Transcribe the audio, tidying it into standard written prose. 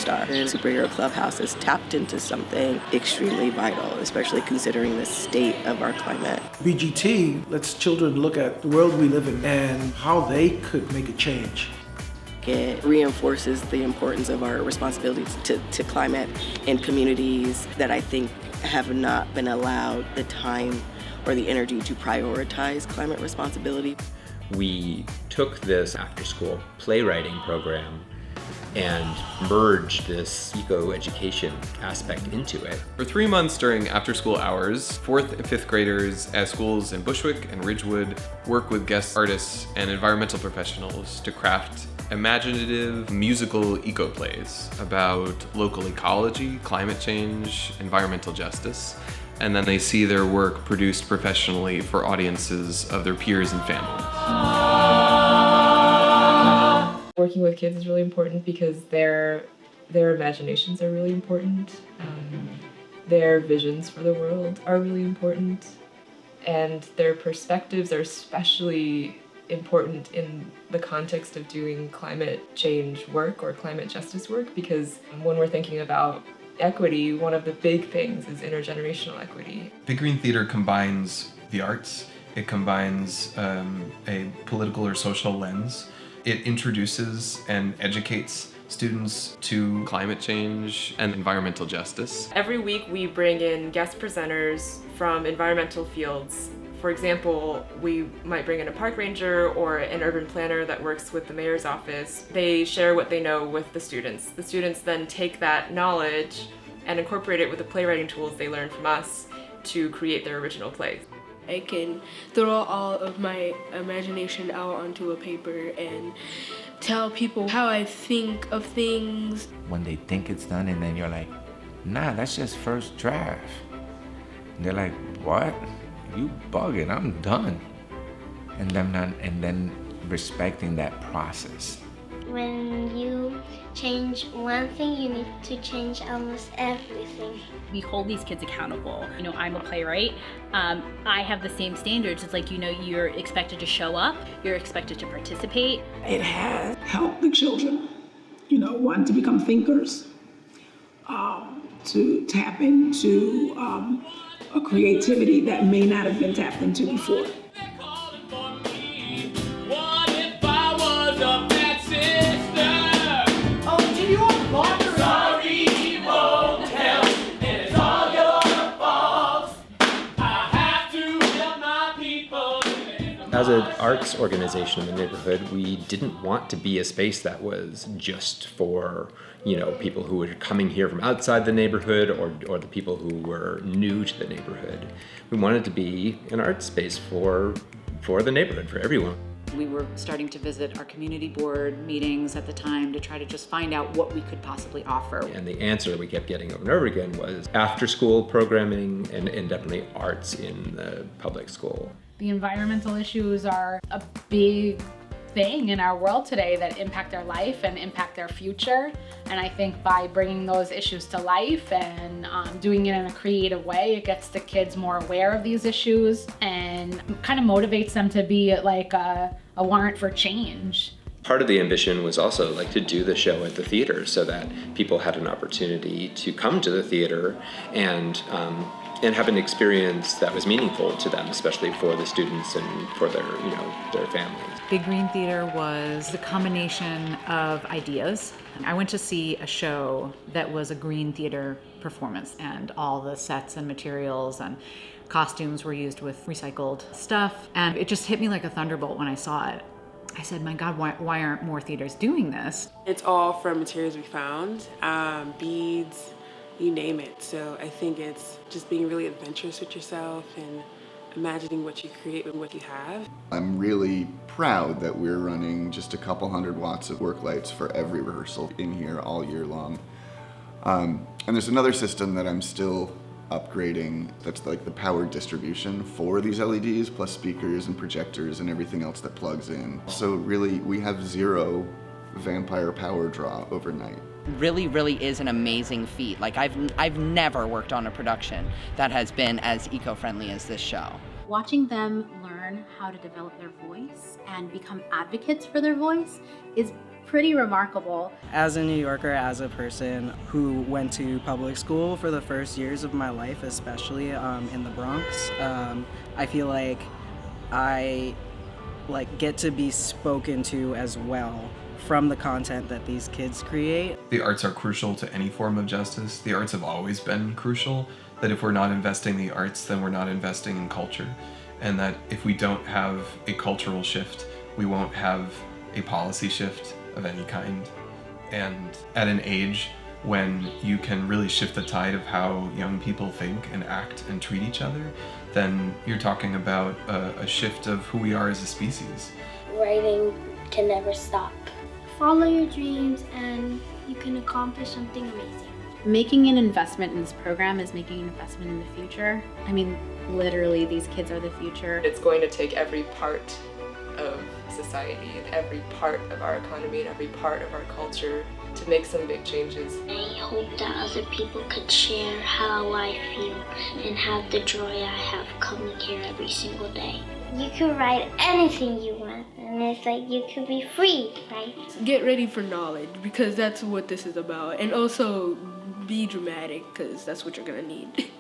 Starr. And Superhero Clubhouse has tapped into something extremely vital, especially considering the state of our climate. BGT lets children look at the world we live in and how they could make a change. It reinforces the importance of our responsibilities to climate in communities that I think have not been allowed the time or the energy to prioritize climate responsibility. We took this after-school playwriting program and merged this eco-education aspect into it. For 3 months during after-school hours, 4th and 5th graders at schools in Bushwick and Ridgewood work with guest artists and environmental professionals to craft imaginative musical eco-plays about local ecology, climate change, environmental justice, and then they see their work produced professionally for audiences of their peers and families. Working with kids is really important because their imaginations are really important. Their visions for the world are really important. And their perspectives are especially important in the context of doing climate change work or climate justice work, because when we're thinking about equity, one of the big things is intergenerational equity. Big Green Theater combines the arts, it combines a political or social lens, it introduces and educates students to climate change and environmental justice. Every week we bring in guest presenters from environmental fields. For example, we might bring in a park ranger or an urban planner that works with the mayor's office. They share what they know with the students. The students then take that knowledge and incorporate it with the playwriting tools they learn from us to create their original plays. I can throw all of my imagination out onto a paper and tell people how I think of things. When they think it's done and then you're like, nah, that's just first draft. And they're like, what? You bugging, I'm done. And then respecting that process. When you change one thing, you need to change almost everything. We hold these kids accountable. You know, I'm a playwright. I have the same standards. It's like, you know, you're expected to show up, you're expected to participate. It has helped the children, you know, want to become thinkers, to tap into a creativity that may not have been tapped into before. As an arts organization in the neighborhood, we didn't want to be a space that was just for, you know, people who were coming here from outside the neighborhood or the people who were new to the neighborhood. We wanted to be an art space for the neighborhood, for everyone. We were starting to visit our community board meetings at the time to try to just find out what we could possibly offer. And the answer that we kept getting over and over again was after-school programming and definitely arts in the public school. The environmental issues are a big thing in our world today that impact our life and impact our future. And I think by bringing those issues to life and doing it in a creative way, it gets the kids more aware of these issues and kind of motivates them to be like a warrant for change. Part of the ambition was also like to do the show at the theater so that people had an opportunity to come to the theater and have an experience that was meaningful to them, especially for the students and for their families. Big Green Theater was a combination of ideas. I went to see a show that was a green theater performance, and all the sets and materials and costumes were used with recycled stuff, and it just hit me like a thunderbolt when I saw it. I said, my God, why aren't more theaters doing this? It's all from materials we found, beads, you name it. So I think it's just being really adventurous with yourself and imagining what you create with what you have. I'm really proud that we're running just a couple 100 watts of work lights for every rehearsal in here all year long. And there's another system that I'm still upgrading that's like the power distribution for these LEDs, plus speakers and projectors and everything else that plugs in. So really, we have zero vampire power draw overnight. Really is an amazing feat. Like I've never worked on a production that has been as eco-friendly as this show. Watching them learn how to develop their voice and become advocates for their voice is pretty remarkable. As a New Yorker, as a person who went to public school for the first years of my life, especially in the Bronx, I feel like I get to be spoken to as well from the content that these kids create. The arts are crucial to any form of justice. The arts have always been crucial, that if we're not investing in the arts, then we're not investing in culture. And that if we don't have a cultural shift, we won't have a policy shift of any kind. And at an age when you can really shift the tide of how young people think and act and treat each other, then you're talking about a shift of who we are as a species. Writing can never stop. Follow your dreams and you can accomplish something amazing. Making an investment in this program is making an investment in the future. I mean, literally, these kids are the future. It's going to take every part of society and every part of our economy and every part of our culture to make some big changes. I hope that other people could share how I feel and have the joy I have coming here every single day. You can write anything you want, and it's like you could be free, right? Get ready for knowledge, because that's what this is about. And also be dramatic, because that's what you're gonna need.